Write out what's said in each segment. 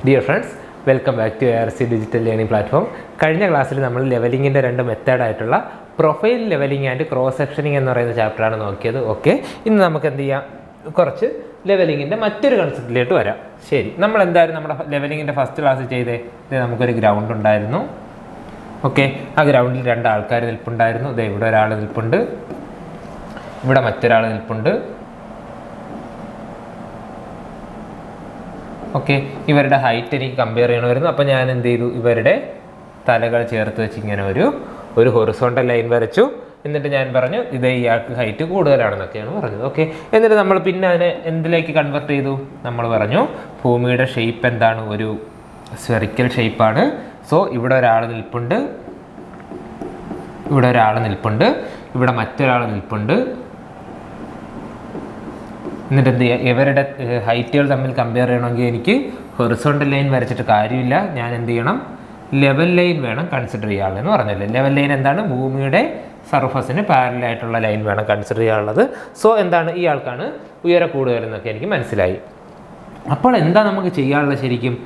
Dear friends, welcome back to ARC digital learning platform. കഴിഞ്ഞ ക്ലാസ്സിൽ നമ്മൾ ലെവലിങ്ങിൻ്റെ രണ്ട് മെത്തേഡായിട്ടുള്ള profile levelling and cross sectioning എന്ന് പറയുന്ന ചാപ്റ്ററാണ് നോക്കിയത്. ഓക്കെ, ഇന്ന് നമുക്ക് എന്ത് ചെയ്യാം, കുറച്ച് ലെവലിങ്ങിൻ്റെ മറ്റൊരു കൺസെപ്റ്റിലേക്ക് വരാം. ശരി, നമ്മൾ എന്തായാലും നമ്മുടെ ലെവലിങ്ങിൻ്റെ ഫസ്റ്റ് ക്ലാസ് ചെയ്തേ, നമുക്കൊരു ഗ്രൗണ്ട് ഉണ്ടായിരുന്നു. ഓക്കെ, ആ ഗ്രൗണ്ടിൽ രണ്ട് ആൾക്കാർ നിൽപ്പുണ്ടായിരുന്നു. ഇവിടെ ഒരാൾ നിൽപ്പുണ്ട്, ഇവിടെ മറ്റൊരാൾ നിൽപ്പുണ്ട്. ഓക്കെ, ഇവരുടെ ഹൈറ്റ് എനിക്ക് കമ്പയർ ചെയ്യണമായിരുന്നു. അപ്പോൾ ഞാൻ എന്ത് ചെയ്തു, ഇവരുടെ തലകൾ ചേർത്ത് വെച്ച് ഇങ്ങനെ ഒരു ഹൊറിസോണ്ടൽ ലൈൻ വരച്ചു. എന്നിട്ട് ഞാൻ പറഞ്ഞു ഇയാൾക്ക് ഹൈറ്റ് കൂടുതലാണെന്നൊക്കെയാണ് പറഞ്ഞത്. ഓക്കെ, എന്നിട്ട് നമ്മൾ പിന്നെ അതിനെ എന്തിലേക്ക് കൺവെർട്ട് ചെയ്തു? നമ്മൾ പറഞ്ഞു ഭൂമിയുടെ ഷേപ്പ് എന്താണ്, ഒരു സ്ഫെറിക്കൽ ഷേപ്പാണ്. സോ ഇവിടെ ഒരാൾ നിൽപ്പുണ്ട്, ഇവിടെ ഒരാൾ നിൽപ്പുണ്ട്, ഇവിടെ മറ്റൊരാൾ നിൽപ്പുണ്ട്. എന്നിട്ട് എന്ത് ചെയ്യുക, ഇവരുടെ ഹൈറ്റുകൾ തമ്മിൽ കമ്പയർ ചെയ്യണമെങ്കിൽ എനിക്ക് ഹൊറിസോണ്ടൽ ലൈൻ വരച്ചിട്ട് കാര്യമില്ല. ഞാൻ എന്ത് ചെയ്യണം, ലെവൽ ലൈൻ വേണം കൺസിഡർ ചെയ്യാനുള്ളതെന്ന് പറഞ്ഞല്ലേ. ലെവൽ ലൈൻ എന്താണ്, ഭൂമിയുടെ സർഫസിന് പാരലായിട്ടുള്ള ലൈൻ വേണം കൺസിഡർ ചെയ്യാനുള്ളത്. സോ എന്താണ്, ഈ ആൾക്കാണ് ഉയരം കൂടുതലെന്നൊക്കെ എനിക്ക് മനസ്സിലായി. അപ്പോൾ എന്താ നമുക്ക് ചെയ്യാനുള്ളത് ശരിക്കും?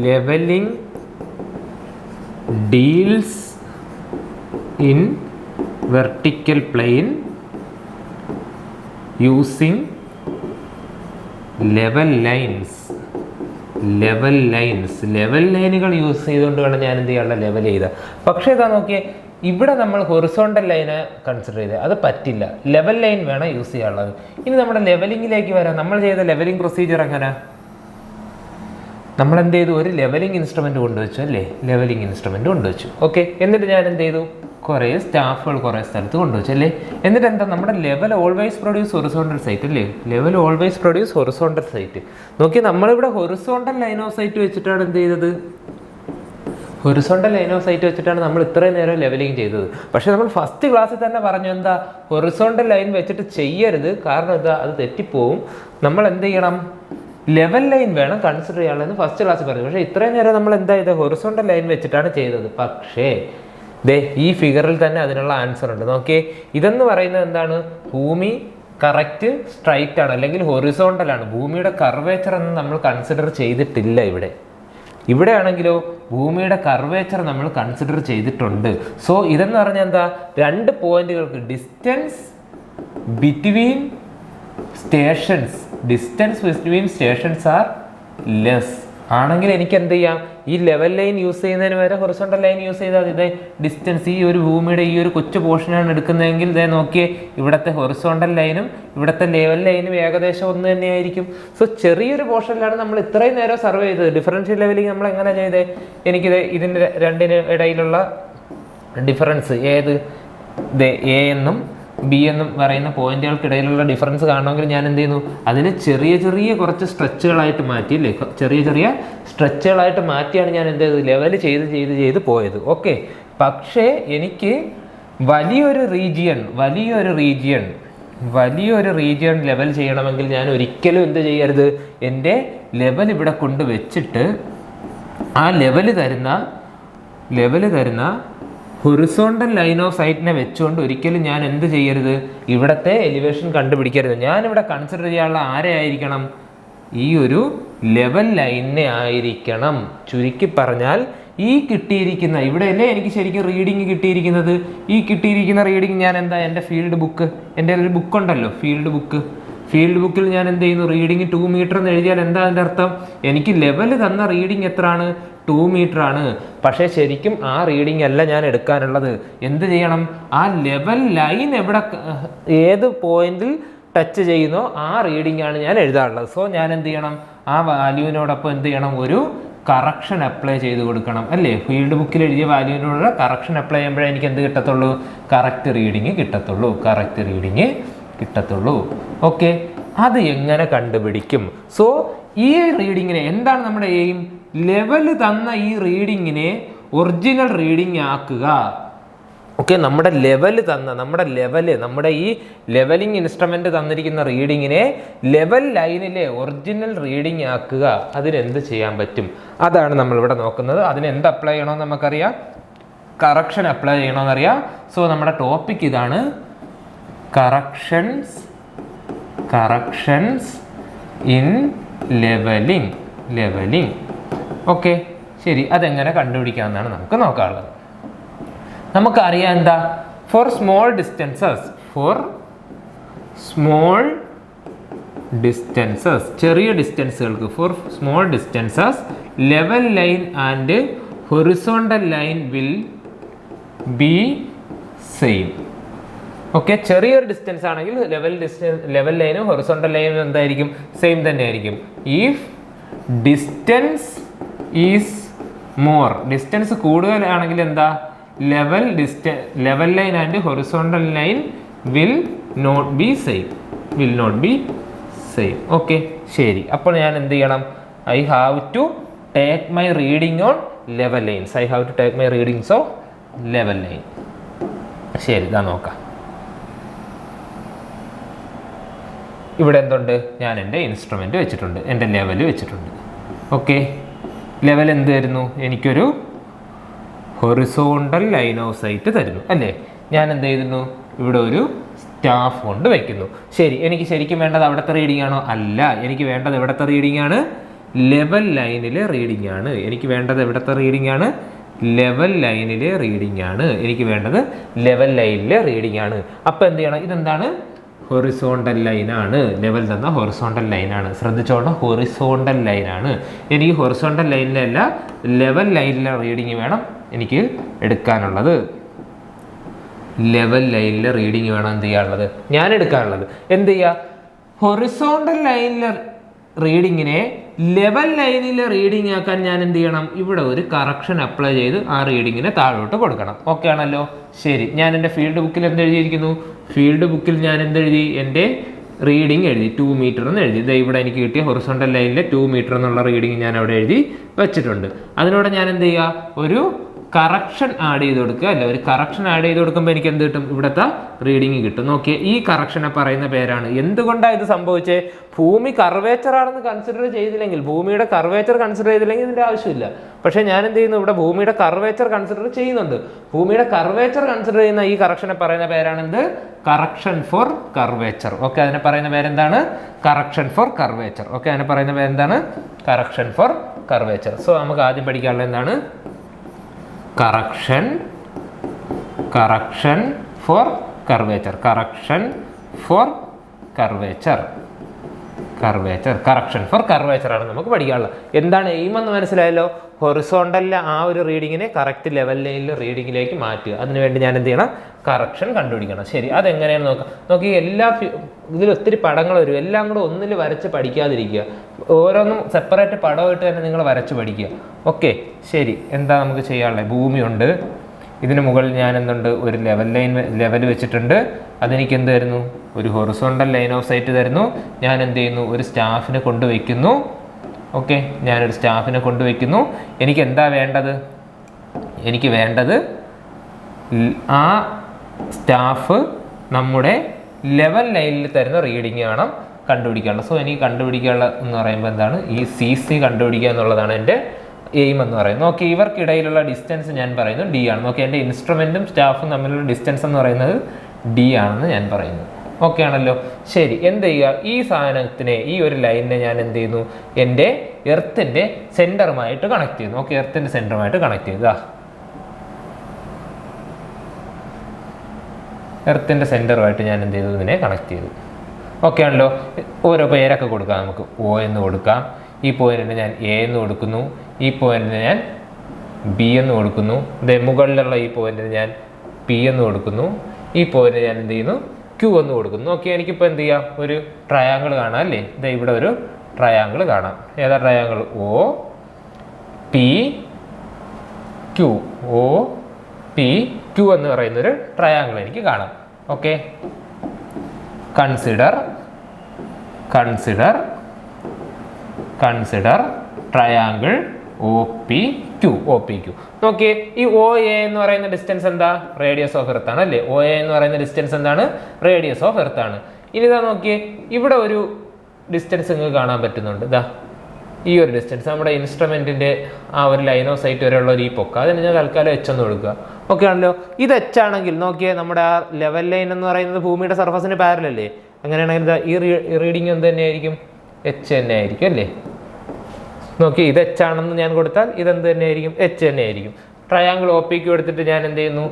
Levelling deals in vertical plane using level ലൈനുകൾ യൂസ് ചെയ്തുകൊണ്ട് വേണം ഞാൻ എന്ത് ചെയ്യാനുള്ള ലെവൽ ചെയ്ത. പക്ഷേ ഇതാ നോക്കിയേ, ഇവിടെ നമ്മൾ ഹൊറിസോണ്ടൽ ലൈനെ കൺസിഡർ ചെയ്ത് അത് പറ്റില്ല, ലെവൽ ലൈൻ വേണം യൂസ് ചെയ്യാനുള്ളത്. ഇനി നമ്മുടെ ലെവലിങ്ങിലേക്ക് വരാം. നമ്മൾ ചെയ്ത ലെവലിംഗ് പ്രൊസീജിയർ എങ്ങനെ? നമ്മൾ എന്ത് ചെയ്തു, ഒരു ലെവലിംഗ് ഇൻസ്ട്രുമെന്റ് കൊണ്ടുവച്ചു അല്ലേ, ലെവലിംഗ് ഇൻസ്ട്രുമെന്റ് കൊണ്ടുവച്ചു. ഓക്കെ, എന്നിട്ട് ഞാൻ എന്ത് ചെയ്തു, കുറേ സ്റ്റാഫുകൾ കുറേ സ്ഥലത്ത് കൊണ്ടുവച്ചു അല്ലേ. എന്നിട്ട് എന്താ, നമ്മുടെ level always produce horizontal sight അല്ലേ, level always produce horizontal sight. നോക്കി, നമ്മളിവിടെ ഹൊറിസോണ്ടൽ ലൈൻ ഓഫ് സൈറ്റ് വെച്ചിട്ടാണ് എന്ത് ചെയ്തത്, ഹൊറിസോണ്ടൽ ലൈൻ ഓഫ് സൈറ്റ് വെച്ചിട്ടാണ് നമ്മൾ ഇത്രയും നേരം ലെവലിംഗ് ചെയ്തത്. പക്ഷെ നമ്മൾ ഫസ്റ്റ് ക്ലാസ്സിൽ തന്നെ പറഞ്ഞു എന്താ, ഹൊറിസോണ്ടൽ ലൈൻ വെച്ചിട്ട് ചെയ്യരുത്, കാരണം എന്താ, അത് തെറ്റിപ്പോവും. നമ്മൾ എന്ത് ചെയ്യണം, ലെവൽ ലൈൻ വേണം കൺസിഡർ ചെയ്യാനുള്ളതെന്ന് ഫസ്റ്റ് ക്ലാസ്സിൽ പറഞ്ഞു. പക്ഷേ ഇത്രയും നേരം നമ്മൾ എന്താ ചെയ്തത്, ഹൊറിസോണ്ടൽ ലൈൻ വെച്ചിട്ടാണ് ചെയ്തത്. പക്ഷേ ഈ ഫിഗറിൽ തന്നെ അതിനുള്ള ആൻസർ ഉണ്ട്. നോക്കിയേ, ഇതെന്ന് പറയുന്നത് എന്താണ്, ഭൂമി കറക്റ്റ് സ്ട്രൈറ്റ് ആണ് അല്ലെങ്കിൽ ഹൊറിസോണ്ടൽ ആണ്. ഭൂമിയുടെ കർവേച്ചർ എന്ന് നമ്മൾ കൺസിഡർ ചെയ്തിട്ടില്ല ഇവിടെ ആണെങ്കിലോ ഭൂമിയുടെ കർവേച്ചർ നമ്മൾ കൺസിഡർ ചെയ്തിട്ടുണ്ട്. സോ ഇതെന്ന് പറഞ്ഞാൽ എന്താ, രണ്ട് പോയിന്റുകൾക്ക് distance between stations are less ആണെങ്കിൽ എനിക്ക് എന്ത് ചെയ്യാം, ഈ ലെവൽ ലൈൻ യൂസ് ചെയ്യുന്നതിന് വരെ ഹൊറിസോണ്ടൽ ലൈൻ യൂസ് ചെയ്താൽ ഇതേ ഡിസ്റ്റൻസ്, ഈ ഒരു ഭൂമിയുടെ ഈ ഒരു കൊച്ചു പോർഷനാണ് എടുക്കുന്നതെങ്കിൽ ഇതേ നോക്കിയേ, ഇവിടുത്തെ ഹൊറിസോണ്ടൽ ലൈനും ഇവിടുത്തെ ലെവൽ ലൈനും ഏകദേശം ഒന്ന് തന്നെയായിരിക്കും. സോ ചെറിയൊരു പോർഷനിലാണ് നമ്മൾ ഇത്രയും നേരം സർവേ ചെയ്തത്. ഡിഫറൻഷ്യൽ ലെവലിംഗ് നമ്മൾ എങ്ങനെ ചെയ്തേ, എനിക്കിത് ഇതിൻ്റെ രണ്ടിന് ഇടയിലുള്ള ഡിഫറൻസ് ഏത്, എ എന്നും ബി എന്നും പറയുന്ന പോയിന്റുകൾക്കിടയിലുള്ള ഡിഫറൻസ് കാണണമെങ്കിൽ ഞാൻ എന്ത് ചെയ്യുന്നു, അതിനെ ചെറിയ കുറച്ച് സ്ട്രെച്ചുകളായിട്ട് മാറ്റി അല്ലേ, ചെറിയ സ്ട്രെച്ചുകളായിട്ട് മാറ്റിയാണ് ഞാൻ എന്ത് ചെയ്തത്, ലെവൽ ചെയ്ത് പോയത്. ഓക്കെ, പക്ഷേ എനിക്ക് വലിയൊരു റീജിയൺ ലെവൽ ചെയ്യണമെങ്കിൽ ഞാൻ ഒരിക്കലും എന്ത് ചെയ്യരുത്, എൻ്റെ ലെവൽ ഇവിടെ കൊണ്ട് വെച്ചിട്ട് ആ ലെവല് തരുന്ന ഹൊറിസോണ്ടൽ ലൈൻ ഓഫ് സൈറ്റിനെ വെച്ചുകൊണ്ട് ഒരിക്കലും ഞാൻ എന്ത് ചെയ്യരുത്, ഇവിടുത്തെ എലിവേഷൻ കണ്ടുപിടിക്കരുത്. ഞാനിവിടെ കൺസിഡർ ചെയ്യാനുള്ള ആരെ ആയിരിക്കണം, ഈ ഒരു ലെവൽ ലൈനെ ആയിരിക്കണം. ചുരുക്കി പറഞ്ഞാൽ ഈ കിട്ടിയിരിക്കുന്ന ഇവിടെയല്ലേ എനിക്ക് ശരിക്കും റീഡിങ് കിട്ടിയിരിക്കുന്നത്. ഈ കിട്ടിയിരിക്കുന്ന റീഡിങ് ഞാൻ എന്താ, എൻ്റെ ഫീൽഡ് ബുക്ക്, എൻ്റെ ഒരു ബുക്കുണ്ടല്ലോ ഫീൽഡ് ബുക്കിൽ ഞാൻ എന്ത് ചെയ്യുന്നു, റീഡിങ് 2 മീറ്റർ എന്ന് എഴുതിയാൽ എന്താ അതിൻ്റെ അർത്ഥം, എനിക്ക് ലെവൽ തന്ന റീഡിങ് എത്രയാണ്, 2 മീറ്റർ ആണ്. പക്ഷേ ശരിക്കും ആ റീഡിംഗ് അല്ല ഞാൻ എടുക്കാനുള്ളത്. എന്ത് ചെയ്യണം, ആ ലെവൽ ലൈൻ ഏത് പോയിന്റിൽ ടച്ച് ചെയ്യുന്നോ ആ റീഡിംഗ് ആണ് ഞാൻ എഴുതാനുള്ളത്. സോ ഞാൻ എന്ത് ചെയ്യണം, ആ വാല്യൂവിനോടൊപ്പം എന്ത് ചെയ്യണം, ഒരു കറക്ഷൻ അപ്ലൈ ചെയ്ത് കൊടുക്കണം അല്ലേ. ഫീൽഡ് ബുക്കിൽ എഴുതിയ വാല്യൂവിനോട് കറക്ഷൻ അപ്ലൈ ചെയ്യുമ്പോഴേ എനിക്ക് എന്ത് കിട്ടത്തുള്ളൂ, കറക്റ്റ് റീഡിങ് കിട്ടത്തുള്ളൂ. ഓക്കെ, അത് എങ്ങനെ കണ്ടുപിടിക്കും? സോ ഈ റീഡിങ്ങിനെ എന്താണ് നമ്മുടെ എയിം, ലെവൽ തന്ന ഈ റീഡിങ്ങിനെ ഒറിജിനൽ റീഡിങ് ആക്കുക. ഓക്കെ, നമ്മുടെ ഈ ലെവലിംഗ് ഇൻസ്ട്രുമെന്റ് തന്നിരിക്കുന്ന റീഡിങ്ങിനെ ലെവൽ ലൈനിലെ ഒറിജിനൽ റീഡിങ് ആക്കുക. അതിനെന്ത് ചെയ്യാൻ പറ്റും, അതാണ് നമ്മളിവിടെ നോക്കുന്നത്. അതിന് എന്ത് അപ്ലൈ ചെയ്യണമെന്ന് നമുക്കറിയാം, കറക്ഷൻ അപ്ലൈ ചെയ്യണമെന്നറിയാം. സോ നമ്മുടെ ടോപ്പിക് ഇതാണ്, corrections in levelling. Levelling. Okay, ശരി. അതെങ്ങനെ കണ്ടുപിടിക്കാമെന്നാണ് നമുക്ക് നോക്കാനുള്ളത്. നമുക്കറിയാം എന്താ, ഫോർ സ്മോൾ ഡിസ്റ്റൻസസ്, ചെറിയ ഡിസ്റ്റൻസുകൾക്ക്, for small distances level line and horizontal line will be same. Okay, ചെറിയൊരു ഡിസ്റ്റൻസ് ആണെങ്കിൽ ലെവൽ ലൈനും ഹൊറിസോണ്ടൽ ലൈനും എന്തായിരിക്കും? സെയിം തന്നെ ആയിരിക്കും. If distance is more, distance കൂടുതലാണെങ്കിൽ എന്താ, level line and horizontal line will not be same. Okay, ശരി. അപ്പോൾ ഞാൻ എന്ത് ചെയ്യണം? I have to take my reading on level lines. Of level line. ശരി, ഇതാ നോക്കാം. ഇവിടെ എന്തുണ്ട്? ഞാൻ എൻ്റെ ഇൻസ്ട്രുമെൻ്റ് വെച്ചിട്ടുണ്ട്, എൻ്റെ ലെവൽ വെച്ചിട്ടുണ്ട്. ഓക്കെ, ലെവൽ എന്ത് തരുന്നു? എനിക്കൊരു ഹൊറിസോണ്ടൽ ലൈൻ ഓഫ് സൈറ്റ് തരുന്നു അല്ലേ? ഞാൻ എന്ത് ചെയ്യുന്നു? ഇവിടെ ഒരു സ്റ്റാഫ് കൊണ്ട് വയ്ക്കുന്നു. ശരി, എനിക്ക് ശരിക്കും വേണ്ടത് അവിടുത്തെ റീഡിംഗ് ആണോ? അല്ല, എനിക്ക് വേണ്ടത് എവിടുത്തെ റീഡിംഗ് ആണ്? ലെവൽ ലൈനിലെ റീഡിംഗ് ആണ്. എനിക്ക് വേണ്ടത് എവിടുത്തെ റീഡിംഗ് ആണ്? ലെവൽ ലൈനിലെ റീഡിംഗ് ആണ്. അപ്പം എന്ത് ചെയ്യണം? ഇതെന്താണ്? ഹൊറിസോണ്ടൽ ലൈനാണ്. ലെവൽ തന്ന ഹൊറിസോണ്ടൽ ലൈനാണ്. ശ്രദ്ധിച്ചോളണം, ഹൊറിസോണ്ടൽ ലൈനാണ്. എനിക്ക് ഹൊറിസോണ്ടൽ ലൈനിലല്ല, ലെവൽ ലൈനിലെ റീഡിങ് വേണം എനിക്ക് എടുക്കാനുള്ളത്. ലെവൽ ലൈനിലെ റീഡിങ് വേണം എന്ത് ചെയ്യാനുള്ളത്? ഞാൻ എടുക്കാനുള്ളത്. എന്ത് ചെയ്യുക? ഹൊറിസോണ്ടൽ ലൈനിലെ റീഡിങ്ങിനെ ലെവൽ ലൈനിലെ റീഡിങ് ആക്കാൻ ഞാൻ എന്ത് ചെയ്യണം? ഇവിടെ ഒരു കറക്ഷൻ അപ്ലൈ ചെയ്ത് ആ റീഡിങ്ങിനെ താഴോട്ട് കൊടുക്കണം. ഓക്കെ ആണല്ലോ? ശരി, ഞാൻ എൻ്റെ ഫീൽഡ് ബുക്കിൽ എന്തെഴുതിയിരിക്കുന്നു? ഫീൽഡ് ബുക്കിൽ ഞാൻ എന്തെഴുതി? എൻ്റെ റീഡിങ് എഴുതി, 2 മീറ്റർ എന്ന് എഴുതി. ഇത് ഇവിടെ എനിക്ക് കിട്ടിയ ഹൊറിസോണ്ടൽ ലൈനിലെ 2 മീറ്റർ എന്നുള്ള റീഡിങ് ഞാൻ അവിടെ എഴുതി വെച്ചിട്ടുണ്ട്. അതിനോട് ഞാൻ എന്ത് ചെയ്യുക? ഒരു കറക്ഷൻ ആഡ് ചെയ്ത് കൊടുക്കുക അല്ലേ? ഒരു കറക്ഷൻ ആഡ് ചെയ്ത് കൊടുക്കുമ്പോൾ എനിക്ക് എന്ത് കിട്ടും? ഇവിടുത്തെ റീഡിങ് കിട്ടും. നോക്കിയേ, ഈ കറക്ഷനെ പറയുന്ന പേരാണ്. എന്തുകൊണ്ടാണ് ഇത് സംഭവിച്ചത്? ഭൂമി കർവേച്ചർ ആണെന്ന് കൺസിഡർ ചെയ്തില്ലെങ്കിൽ, ഭൂമിയുടെ കർവേച്ചർ കൺസിഡർ ചെയ്തില്ലെങ്കിൽ ഇതിൻ്റെ ആവശ്യമില്ല. പക്ഷേ ഞാൻ എന്ത് ചെയ്യുന്നു? ഇവിടെ ഭൂമിയുടെ കർവേച്ചർ കൺസിഡർ ചെയ്യുന്നുണ്ട്. ഭൂമിയുടെ കർവേച്ചർ കൺസിഡർ ചെയ്യുന്ന ഈ കറക്ഷനെ പറയുന്ന പേരാണ് എന്ത്? Correction for curvature. ഓക്കെ, അതിനെ പറയുന്ന പേരെന്താണ്? Correction for curvature. ഓക്കെ, അതിനെ പറയുന്ന പേരെന്താണ്? Correction for curvature. സോ നമുക്ക് ആദ്യം പഠിക്കാനുള്ളത് എന്താണ്? Correction for curvature. Correction for curvature ആണ് നമുക്ക് പഠിക്കാനുള്ളത്. എന്താണ് എയിം എന്ന് മനസ്സിലായല്ലോ? ഹൊറിസോണ്ടലിലെ ആ ഒരു റീഡിങ്ങിനെ കറക്റ്റ് ലെവൽ ലൈനിലെ റീഡിങ്ങിലേക്ക് മാറ്റുക. അതിനുവേണ്ടി ഞാൻ എന്ത് ചെയ്യണം? കറക്ഷൻ കണ്ടുപിടിക്കണം. ശരി, അതെങ്ങനെയാണ് നോക്കാം. നോക്കി, ഇതിൽ ഒത്തിരി പടങ്ങൾ വരും. എല്ലാം കൂടെ ഒന്നിൽ വരച്ച് പഠിക്കാതിരിക്കുക. ഓരോന്നും സെപ്പറേറ്റ് പടമായിട്ട് തന്നെ നിങ്ങൾ വരച്ച് പഠിക്കുക. ഓക്കെ, ശരി. എന്താ നമുക്ക് ചെയ്യാനുള്ളത്? ഭൂമിയുണ്ട്, ഇതിന് മുകളിൽ ഞാൻ എന്തുണ്ട്? ഒരു ലെവൽ വെച്ചിട്ടുണ്ട്. അതെനിക്ക് എന്ത് തരുന്നു? ഒരു ഹൊറിസോണ്ടൽ ലൈൻ ഓഫ് സൈറ്റ് തരുന്നു. ഞാൻ എന്ത് ചെയ്യുന്നു? ഒരു സ്റ്റാഫിനെ കൊണ്ടുവയ്ക്കുന്നു. ഓക്കെ, ഞാനൊരു സ്റ്റാഫിനെ കൊണ്ടുവയ്ക്കുന്നു. എനിക്ക് എന്താ വേണ്ടത്? എനിക്ക് വേണ്ടത് ആ സ്റ്റാഫ് നമ്മുടെ ലെവൽ ലൈനിൽ തരുന്ന റീഡിങ് വേണം കണ്ടുപിടിക്കാനുള്ളത്. സോ എനിക്ക് കണ്ടുപിടിക്കാനുള്ള എന്ന് പറയുമ്പോൾ എന്താണ്? ഈ CC കണ്ടുപിടിക്കുക എന്നുള്ളതാണ് എൻ്റെ എയിം എന്ന് പറയുന്നത്. നോക്കി, ഇവർക്കിടയിലുള്ള ഡിസ്റ്റൻസ് ഞാൻ പറയുന്നു D ആണ്. നോക്കി, എൻ്റെ ഇൻസ്ട്രുമെൻറ്റും സ്റ്റാഫും തമ്മിലുള്ള ഡിസ്റ്റൻസ് എന്ന് പറയുന്നത് D ആണെന്ന് ഞാൻ പറയുന്നു. ഓക്കെ ആണല്ലോ? ശരി, എന്ത് ചെയ്യുക? ഈ സാധനത്തിനെ, ഈ ഒരു ലൈനിനെ ഞാൻ എന്ത് ചെയ്യുന്നു? എൻ്റെ എർത്തിൻ്റെ സെൻറ്ററുമായിട്ട് കണക്ട് ചെയ്യുന്നു. ഓക്കെ, എർത്തിൻ്റെ സെൻറ്ററുമായിട്ട് കണക്ട് ചെയ്താ, എർത്തിൻ്റെ സെൻറ്ററുമായിട്ട് ഞാൻ എന്ത് ചെയ്തു? ഇതിനെ കണക്ട് ചെയ്തു. ഓക്കെ ആണല്ലോ? ഓരോ പേരൊക്കെ കൊടുക്കാം നമുക്ക്. O എന്ന് കൊടുക്കാം. ഈ പോയിന്റിന് ഞാൻ A എന്ന് കൊടുക്കുന്നു. ഈ പോയിന്റിന് ഞാൻ B എന്ന് കൊടുക്കുന്നു. മുകളിലുള്ള ഈ പോയിന്റിന് ഞാൻ P എന്ന് കൊടുക്കുന്നു. ഈ പോയിന്റിന് ഞാൻ എന്ത് ചെയ്യുന്നു? Q എന്ന് കൊടുക്കുന്നു. ഓക്കെ, എനിക്കിപ്പോൾ എന്ത് ചെയ്യാം? ഒരു ട്രയാങ്കിൾ കാണാം അല്ലേ? ഇവിടെ ഒരു ട്രയാങ്കിൾ കാണാം. ഏതാ ട്രയാങ്കിൾ? OPQ. OPQ എന്ന് പറയുന്നൊരു ട്രയാങ്കിൾ എനിക്ക് കാണാം. Okay, consider triangle OPQ. നോക്കിയേ, ഈ OA എന്ന് പറയുന്ന ഡിസ്റ്റൻസ് എന്താ? റേഡിയസ് ഓഫ് എർത്ത് ആണ് അല്ലേ? OA എന്ന് പറയുന്ന ഡിസ്റ്റൻസ് എന്താണ്? റേഡിയസ് ഓഫ് എർത്ത് ആണ്. ഇനി ഇതാ നോക്കിയേ, ഇവിടെ ഒരു ഡിസ്റ്റൻസ് നിങ്ങൾക്ക് കാണാൻ പറ്റുന്നുണ്ട്. ഇതാ ഈ ഒരു ഡിസ്റ്റൻസ് നമ്മുടെ ഇൻസ്ട്രുമെന്റിന്റെ ആ ഒരു ലൈൻ ഓഫ് സൈറ്റ് വരെയുള്ള ഒരു ഈ പൊക്ക, അതിന് ഞാൻ തൽക്കാലം H എന്ന് കൊടുക്കുക. ഓക്കെ ആണല്ലോ? ഇത് H ആണെങ്കിൽ നോക്കിയേ, നമ്മുടെ ആ ലെവൽ ലൈൻ എന്ന് പറയുന്നത് ഭൂമിയുടെ സർഫസിന് പാരലല്ലേ? അങ്ങനെയാണെങ്കിൽ ഈ റീഡിങ് എന്ത് തന്നെയായിരിക്കും? H തന്നെ ആയിരിക്കും അല്ലേ? നോക്കി ഇത് എച്ച് ആണെന്ന് ഞാൻ കൊടുത്താൽ ഇതെന്ത് തന്നെയായിരിക്കും, എച്ച് തന്നെയായിരിക്കും. ട്രയാങ്കിൾ ഒ പിക്ക് എടുത്തിട്ട് ഞാൻ എന്ത് ചെയ്യുന്നു,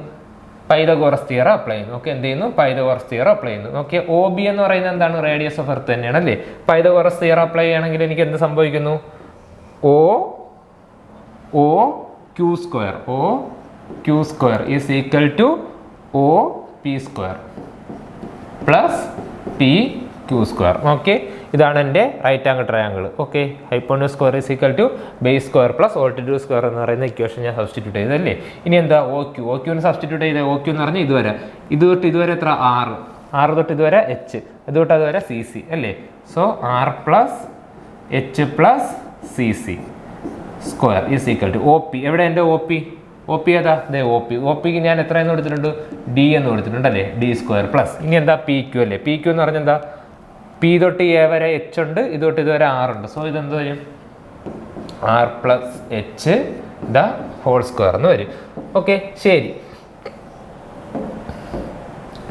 പൈതഗോറസ് തിയറം അപ്ലൈ ചെയ്യുന്നു. ഓക്കെ, എന്ത് ചെയ്യുന്നു, പൈതഗോറസ് തിയറം അപ്ലൈ ചെയ്യുന്നു. ഓക്കെ, ഒ ബി എന്ന് പറയുന്നത് എന്താണ്, റേഡിയസ് ഓഫ് എർത്ത് തന്നെയാണ് അല്ലേ. പൈതഗോറസ് തിയറം അപ്ലൈ ചെയ്യുകയാണെങ്കിൽ എനിക്ക് എന്ത് സംഭവിക്കുന്നു, O Q square is equal to O P square plus P Q square. Okay, ഇതാണ് എൻ്റെ right angle triangle. Okay, hypotenuse square is equal to base square plus altitude square എന്ന് പറയുന്ന equation ഞാൻ substitute ചെയ്തല്ലേ. ഇനി എന്താ, ഒ ക്യൂന്ന് substitute ചെയ്തത്. ഒ ക്യൂ എന്ന് പറഞ്ഞാൽ ഇത് തൊട്ട് ഇതുവരെ എത്ര, 6 തൊട്ട് ഇതുവരെ എച്ച്, ഇത് തൊട്ട് അതുവരെ സി സി അല്ലേ. So R plus H plus C C square is equal to O P. എവിടെ എൻ്റെ ഒ പി ഏതാ, ഒ പിക്ക് ഞാൻ എത്ര എന്ന് കൊടുത്തിട്ടുണ്ട്, ഡി എന്ന് കൊടുത്തിട്ടുണ്ട് അല്ലേ, ഡി സ്ക്വയർ പ്ലസ് ഇനി എന്താ പി ക്യൂ അല്ലേ. പി ക്യൂ എന്ന് പറഞ്ഞാൽ എന്താ, പി തൊട്ട് എ വരെ എച്ച് ഉണ്ട്, ഇത് തൊട്ട് ഇതുവരെ 6 ഉണ്ട്. സോ ഇതെന്ത് വരും, R plus H the whole square എന്ന് വരും. ഓക്കെ, ശരി.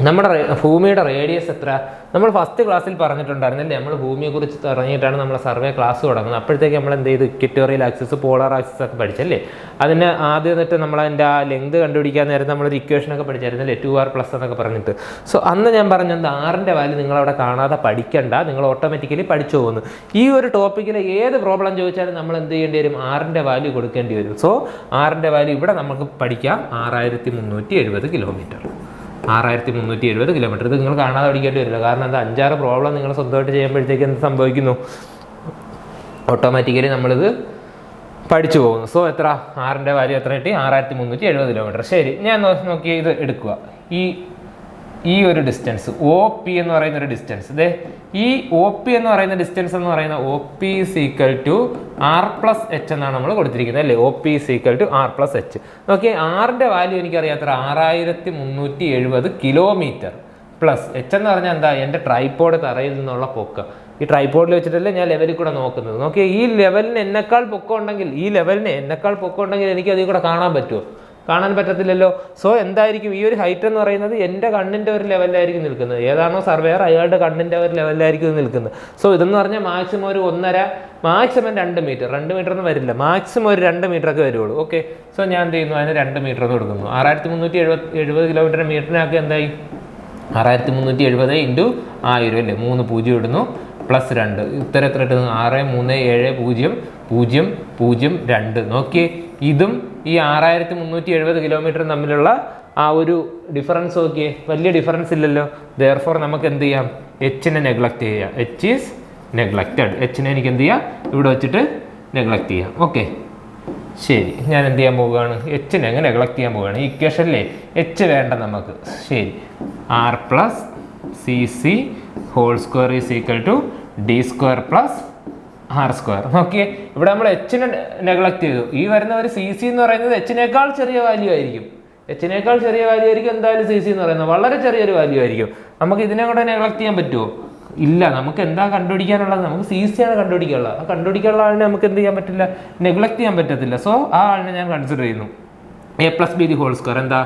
നമ്മുടെ ഭൂമിയുടെ റേഡിയസ് എത്ര, നമ്മൾ ഫസ്റ്റ് ക്ലാസ്സിൽ പറഞ്ഞിട്ടുണ്ടായിരുന്നല്ലേ. നമ്മൾ ഭൂമിയെക്കുറിച്ച് തുടങ്ങിയിട്ടാണ് നമ്മൾ സർവേ ക്ലാസ് തുടങ്ങുന്നത്. അപ്പോഴത്തേക്ക് നമ്മൾ എന്ത് ചെയ്തു, ഇക്വറ്റോറിയൽ ആക്സിസ്, പോളാർ ആക്സിസ് ഒക്കെ പഠിച്ചല്ലേ. അതിന് ആദ്യം എന്നിട്ട് നമ്മൾ അതിൻ്റെ ആ ലെങ്ത് കണ്ടുപിടിക്കാൻ നേരം നമ്മളൊരു ഇക്വേഷനൊക്കെ പഠിച്ചായിരുന്നല്ലേ, 2r പ്ലസ് എന്നൊക്കെ പറഞ്ഞിട്ട്. സോ അന്ന് ഞാൻ പറഞ്ഞത് ആറിൻ്റെ വാല്യൂ നിങ്ങളവിടെ കാണാതെ പഠിക്കണ്ട, നിങ്ങൾ ഓട്ടോമാറ്റിക്കലി പഠിച്ചു പോകുന്നു. ഈ ഒരു ടോപ്പിക്കിൽ ഏത് പ്രോബ്ലം ചോദിച്ചാലും നമ്മൾ എന്ത് ചെയ്യേണ്ടി വരും, ആറിൻ്റെ വാല്യൂ കൊടുക്കേണ്ടി വരും. സോ ആറിൻ്റെ വാല്യൂ ഇവിടെ നമുക്ക് പഠിക്കാം, 6370 കിലോമീറ്റർ. 6370 കിലോമീറ്റർ. ഇത് നിങ്ങൾ കാണാതെ പഠിക്കേണ്ടി വരില്ല. കാരണം എന്താ, 5-6 പ്രോബ്ലം നിങ്ങൾ സ്വന്തമായിട്ട് ചെയ്യുമ്പോഴത്തേക്ക് എന്ത് സംഭവിക്കുന്നു, ഓട്ടോമാറ്റിക്കലി നമ്മളിത് പഠിച്ചു പോകുന്നു. സോ എത്ര, ആറിൻ്റെ വാല്യൂ എത്ര കിട്ടി, 6370 കിലോമീറ്റർ. ശരി, ഞാൻ നോക്കി ഇത് എടുക്കുക. ഈ ഒരു ഡിസ്റ്റൻസ് ഒ പി എന്ന് പറയുന്ന ഒരു ഡിസ്റ്റൻസ്, ഇതേ ഈ ഒ പി എന്ന് പറയുന്ന ഡിസ്റ്റൻസ് എന്ന് പറയുന്ന O P is equal to R plus H എന്നാണ് നമ്മൾ കൊടുത്തിരിക്കുന്നത് അല്ലേ. O P is equal to R plus H. Okay, ആറിൻ്റെ വാല്യൂ എനിക്കറിയാത്ര 6370 കിലോമീറ്റർ പ്ലസ് എച്ച് എന്ന് പറഞ്ഞാൽ എന്താ, എൻ്റെ ട്രൈപോഡ് തറയിൽ നിന്നുള്ള പൊക്കം. ഈ ട്രൈപോഡിൽ വെച്ചിട്ടല്ലേ ഞാൻ ലെവലിൽ കൂടെ നോക്കുന്നത്. നോക്കിയാൽ ഈ ലെവലിന് എന്നെക്കാൾ പൊക്കം ഉണ്ടെങ്കിൽ, എനിക്ക് അതിൽ കൂടെ കാണാൻ പറ്റുമോ, കാണാൻ പറ്റത്തില്ലല്ലോ. സോ എന്തായിരിക്കും, ഈ ഒരു ഹൈറ്റ് എന്ന് പറയുന്നത് എൻ്റെ കണ്ണിൻ്റെ ഒരു ലെവലിലായിരിക്കും നിൽക്കുന്നത്. ഏതാണോ സർവേയർ അയാളുടെ കണ്ണിൻ്റെ ഒരു ലെവലിലായിരിക്കും നിൽക്കുന്നത്. സോ ഇതെന്ന് പറഞ്ഞാൽ മാക്സിമം ഒരു 1.5, മാക്സിമം 2 മീറ്റർ ഒന്നും വരില്ല, മാക്സിമം ഒരു 2 മീറ്ററൊക്കെ വരുള്ളൂ. ഓക്കെ, സോ ഞാൻ എന്ത് ചെയ്യുന്നു, അതിന് 2 മീറ്റർ എന്ന് കൊടുക്കുന്നു. 6370 കിലോമീറ്റർ മീറ്ററിനൊക്കെ എന്തായി, 6370 ഇൻറ്റു 1000 അല്ലേ, 3 0 ഇടുന്നു പ്ലസ് 2, ഉത്തരം എത്ര ഇട്ടുന്നു, 6370.002. നോക്കിയേ, ഇതും ഈ 6370 കിലോമീറ്റർ തമ്മിലുള്ള ആ ഒരു ഡിഫറൻസ് നോക്കിയേ, വലിയ ഡിഫറൻസ് ഇല്ലല്ലോ. ദെയർഫോർ നമുക്ക് എന്ത് ചെയ്യാം, എച്ചിനെ നെഗ്ലക്റ്റ് ചെയ്യാം. H is neglected. എച്ചിനെ എനിക്ക് എന്ത് ചെയ്യാം, ഇവിടെ വെച്ചിട്ട് നെഗ്ലക്റ്റ് ചെയ്യാം. ഓക്കെ, ശരി, ഞാൻ എന്ത് ചെയ്യാൻ പോവുകയാണ്, എച്ചിനെ അങ്ങ് നെഗ്ലക്റ്റ് ചെയ്യാൻ പോവുകയാണ്. ഈ ഇക്വേഷനിലെ എച്ച് വേണ്ട നമുക്ക്. ശരി, R plus C C whole square is equal to D square plus R square. Okay, ഇവിടെ നമ്മൾ എച്ചിനെ നെഗ്ലക്ട് ചെയ്തു. ഈ വരുന്ന ഒരു സി സി എന്ന് പറയുന്നത് എച്ചിനേക്കാൾ ചെറിയ വാല്യൂ ആയിരിക്കും. എന്തായാലും സി സി എന്ന് പറയുന്നത് വളരെ ചെറിയൊരു വാല്യൂ ആയിരിക്കും. നമുക്ക് ഇതിനെ കൂടെ നെഗ്ലക്ട് ചെയ്യാൻ പറ്റുമോ, ഇല്ല. നമുക്ക് എന്താ കണ്ടുപിടിക്കാനുള്ളത്, നമുക്ക് സി സി ആണ് കണ്ടുപിടിക്കാനുള്ളത്. ആ കണ്ടുപിടിക്കാനുള്ള ആളിനെ നമുക്ക് എന്ത് ചെയ്യാൻ പറ്റില്ല, നെഗ്ലക്ട് ചെയ്യാൻ പറ്റത്തില്ല. സോ ആ ആളിനെ ഞാൻ കൺസിഡർ ചെയ്യുന്നു. A plus B the whole square എന്താ,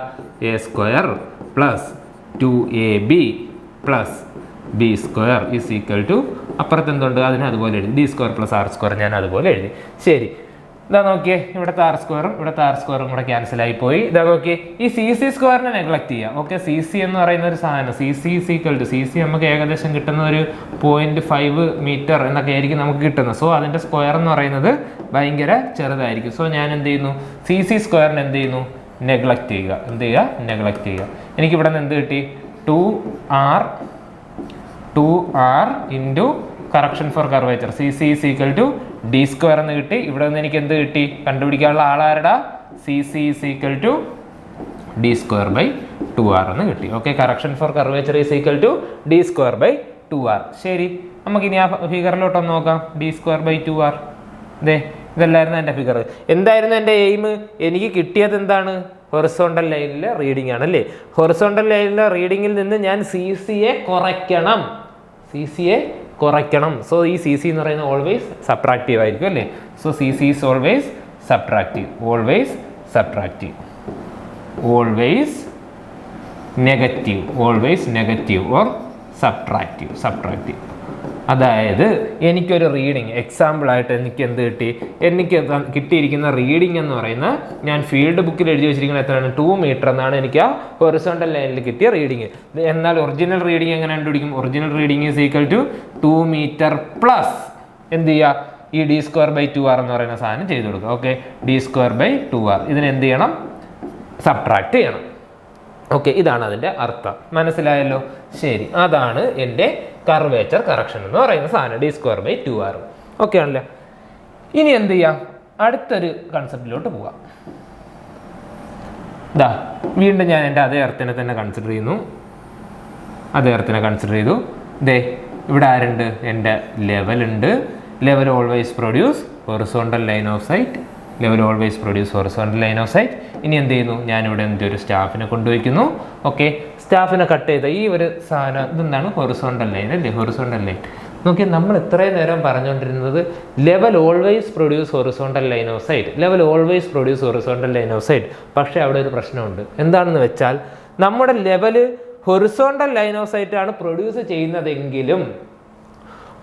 A square plus 2ab plus B square is equal to, അപ്പുറത്ത് എന്തുണ്ട്, അതിനെ അതുപോലെ എഴുതി, D square plus R square ഞാൻ അതുപോലെ എഴുതി. ശരി, ഇതാ നോക്കിയേ, ഇവിടുത്തെ ആർ സ്ക്വയറും കൂടെ ക്യാൻസലായി പോയി. ഇതാ നോക്കിയേ, ഈ സി സി സ്ക്വയറിനെ നെഗ്ലക്ട് ചെയ്യാം. ഓക്കെ, സി സി എന്ന് പറയുന്ന ഒരു സാധനം, C C is equal to, C C നമുക്ക് ഏകദേശം കിട്ടുന്ന ഒരു 0.5 മീറ്റർ എന്നൊക്കെ ആയിരിക്കും നമുക്ക് കിട്ടുന്നത്. സോ അതിൻ്റെ സ്ക്വയർ എന്ന് പറയുന്നത് ഭയങ്കര ചെറുതായിരിക്കും. സോ ഞാൻ എന്ത് ചെയ്യുന്നു, സി സി സ്ക്വയറിന് എന്ത് ചെയ്യുന്നു, നെഗ്ലക്ട് ചെയ്യുക. എനിക്കിവിടെ നിന്ന് എന്ത് കിട്ടി, 2r into correction for curvature C C is equal to D square എന്ന് കിട്ടി. ഇവിടെ നിന്ന് എനിക്ക് എന്ത് കിട്ടി, കണ്ടുപിടിക്കാനുള്ള ആളാരുടെ, C C is equal to D square by 2r എന്ന് കിട്ടി. Okay, correction for curvature is equal to D square by 2r. ശരി, നമുക്കിനി ആ ഫിഗറിലോട്ടൊന്ന് നോക്കാം. ഡി സ്ക്വയർ ബൈ 2r, ഇതല്ലായിരുന്നു എൻ്റെ ഫിഗർ. എന്തായിരുന്നു എൻ്റെ എയിം, എനിക്ക് കിട്ടിയത് എന്താണ്, ഹൊറിസോണ്ടൽ ലൈനിലെ റീഡിംഗ് ആണ് അല്ലേ. ഹൊറിസോണ്ടൽ ലൈനിലെ റീഡിങ്ങിൽ നിന്ന് ഞാൻ സി സിയെ കുറയ്ക്കണം. സോ ഈ സി സി എന്ന് പറയുന്നത് ഓൾവേസ് സബ്ട്രാക്റ്റീവ് ആയിരിക്കും അല്ലേ. So C C is always subtractive, always negative or subtractive. അതായത് എനിക്കൊരു റീഡിങ് എക്സാമ്പിളായിട്ട് എനിക്ക് എന്ത് കിട്ടി, എനിക്ക് കിട്ടിയിരിക്കുന്ന റീഡിംഗ് എന്ന് പറയുന്ന ഞാൻ ഫീൽഡ് ബുക്കിൽ എഴുതി വെച്ചിരിക്കുന്നത് എത്രയാണ്, 2 മീറ്റർ എന്നാണ് എനിക്ക് ആ ഹൊറിസോണ്ടൽ ലൈനിൽ കിട്ടിയ റീഡിങ്. എന്നാൽ ഒറിജിനൽ റീഡിംഗ് എങ്ങനെ കണ്ടുപിടിക്കും? Original reading is equal to 2 metre plus എന്ത് ചെയ്യുക, ഈ d²/2r എന്ന് പറയുന്ന സാധനം ചെയ്ത് കൊടുക്കുക. ഓക്കെ, d²/2r ഇതിന് എന്ത് ചെയ്യണം, സബ്ട്രാക്ട് ചെയ്യണം. ഓക്കെ, ഇതാണ് അതിൻ്റെ അർത്ഥം. മനസ്സിലായല്ലോ? ശരി, അതാണ് എൻ്റെ കർവേച്ചർ കറക്ഷൻ എന്ന് പറയുന്ന സാധനം, d²/2r. ഓക്കെ ആണല്ലേ? ഇനി എന്ത് ചെയ്യാം, അടുത്തൊരു കൺസെപ്റ്റിലോട്ട് പോവാം. വീണ്ടും ഞാൻ എൻ്റെ അതേ എർത്തിനെ തന്നെ കൺസിഡർ ചെയ്യുന്നു. അതേ എർത്തിനെ കൺസിഡർ ചെയ്തു. ഇവിടെ ആരുണ്ട്, എൻ്റെ ലെവലുണ്ട്. Level always produce horizontal line of sight. Level always produce horizontal line of sight. ഇനി എന്ത് ചെയ്യുന്നു, ഞാനിവിടെ എന്തൊരു സ്റ്റാഫിനെ കൊണ്ടുവയ്ക്കുന്നു. ഓക്കെ, സ്റ്റാഫിനെ കട്ട് ചെയ്ത ഈ ഒരു സാധനം ഇതെന്താണ്, ഹൊറിസോണ്ടൽ ലൈൻ അല്ലേ, ഹൊറിസോണ്ടൽ ലൈൻ. നോക്കി, നമ്മൾ ഇത്രയും നേരം പറഞ്ഞുകൊണ്ടിരുന്നത് level always produce horizontal line of sight, level always produce horizontal line of sight. പക്ഷേ അവിടെ ഒരു പ്രശ്നമുണ്ട്. എന്താണെന്ന് വെച്ചാൽ നമ്മുടെ level horizontal line of sight ആണ് പ്രൊഡ്യൂസ് ചെയ്യുന്നതെങ്കിലും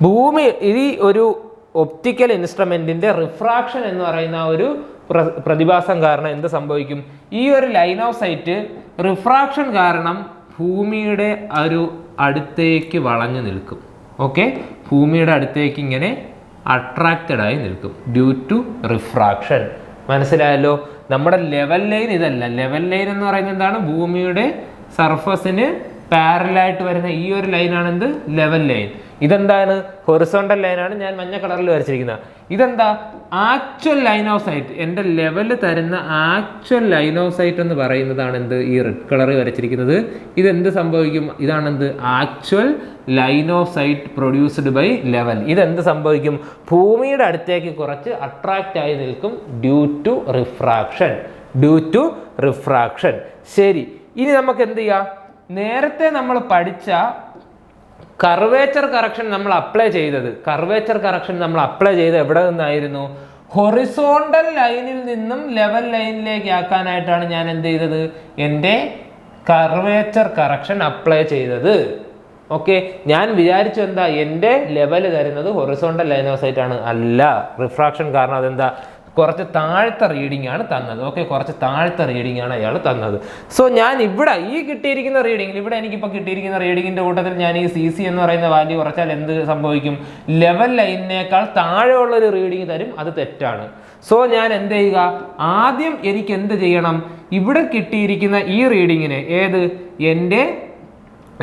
ഭൂമി ഈ ഒരു ഒപ്റ്റിക്കൽ ഇൻസ്ട്രുമെന്റിന്റെ റിഫ്രാക്ഷൻ എന്ന് പറയുന്ന ഒരു പ്രതിഭാസം കാരണം എന്ത് സംഭവിക്കും, ഈ ഒരു ലൈൻ ഓഫ് സൈറ്റ് റിഫ്രാക്ഷൻ കാരണം ഭൂമിയുടെ ഒരു അടുത്തേക്ക് വളഞ്ഞു നിൽക്കും. ഓക്കെ, ഭൂമിയുടെ അടുത്തേക്ക് ഇങ്ങനെ അട്രാക്റ്റഡ് ആയി നിൽക്കും ഡ്യൂ ടു റിഫ്രാക്ഷൻ. മനസ്സിലായല്ലോ? നമ്മുടെ ലെവൽ ലൈൻ ഇതല്ല. ലെവൽ ലൈൻ എന്ന് പറയുന്നത് എന്താണ്, ഭൂമിയുടെ സർഫസിന് പാരലായിട്ട് വരുന്ന ഈ ഒരു ലൈനാണ് എന്ത്, ലെവൽ ലൈൻ. ഇതെന്താണ്, ഹൊറിസോണ്ടൽ ലൈനാണ്, ഞാൻ മഞ്ഞ കളറിൽ വരച്ചിരിക്കുന്നത്. ഇതെന്താ, ആക്ച്വൽ ലൈൻ ഓഫ് സൈറ്റ്. എൻ്റെ ലെവല് തരുന്ന ആക്ച്വൽ ലൈൻ ഓഫ് സൈറ്റ് എന്ന് പറയുന്നതാണ് എന്ത്, ഈ റെഡ് കളറിൽ വരച്ചിരിക്കുന്നത്. ഇതെന്ത് സംഭവിക്കും, ഇതാണെന്ത്, actual line of sight produced by level. ഇതെന്ത് സംഭവിക്കും, ഭൂമിയുടെ അടുത്തേക്ക് കുറച്ച് അട്രാക്റ്റ് ആയി നിൽക്കും due to refraction. Due to refraction. ശരി, ഇനി നമുക്ക് എന്ത് ചെയ്യാം, നേരത്തെ നമ്മൾ പഠിച്ച കർവേച്ചർ കറക്ഷൻ നമ്മൾ അപ്ലൈ ചെയ്തത്, കർവേച്ചർ കറക്ഷൻ നമ്മൾ അപ്ലൈ ചെയ്ത് എവിടെ നിന്നായിരുന്നു, ഹൊറിസോണ്ടൽ ലൈനിൽ നിന്നും ലെവൽ ലൈനിലേക്ക് ആക്കാനായിട്ടാണ് ഞാൻ എന്ത് ചെയ്തത്, എൻ്റെ കർവേച്ചർ കറക്ഷൻ അപ്ലൈ ചെയ്തത്. ഓക്കെ, ഞാൻ വിചാരിച്ചു എന്താ, എൻ്റെ ലെവൽ തരുന്നത് ഹൊറിസോണ്ടൽ ലൈൻ ഓഫ് സൈറ്റ് ആണ്. അല്ല, റിഫ്രാക്ഷൻ കാരണം അതെന്താ, കുറച്ച് താഴ്ത്ത റീഡിംഗ് ആണ് തന്നത്. ഓക്കെ, കുറച്ച് താഴ്ത്ത റീഡിംഗ് ആണ് അയാൾ തന്നത്. സോ ഞാൻ ഇവിടെ ഈ കിട്ടിയിരിക്കുന്ന റീഡിംഗിൽ, ഇവിടെ എനിക്കിപ്പോൾ കിട്ടിയിരിക്കുന്ന റീഡിങ്ങിൻ്റെ കൂട്ടത്തിൽ ഞാൻ ഈ CC എന്ന് പറയുന്ന വാല്യൂ കുറച്ചാൽ എന്ത് സംഭവിക്കും, ലെവൽ ലൈനിനേക്കാൾ താഴെയുള്ളൊരു റീഡിംഗ് തരും. അത് തെറ്റാണ്. സോ ഞാൻ എന്ത് ചെയ്യുക, ആദ്യം എനിക്ക് എന്ത് ചെയ്യണം, ഇവിടെ കിട്ടിയിരിക്കുന്ന ഈ റീഡിങ്ങിനെ, ഏത്, എൻ്റെ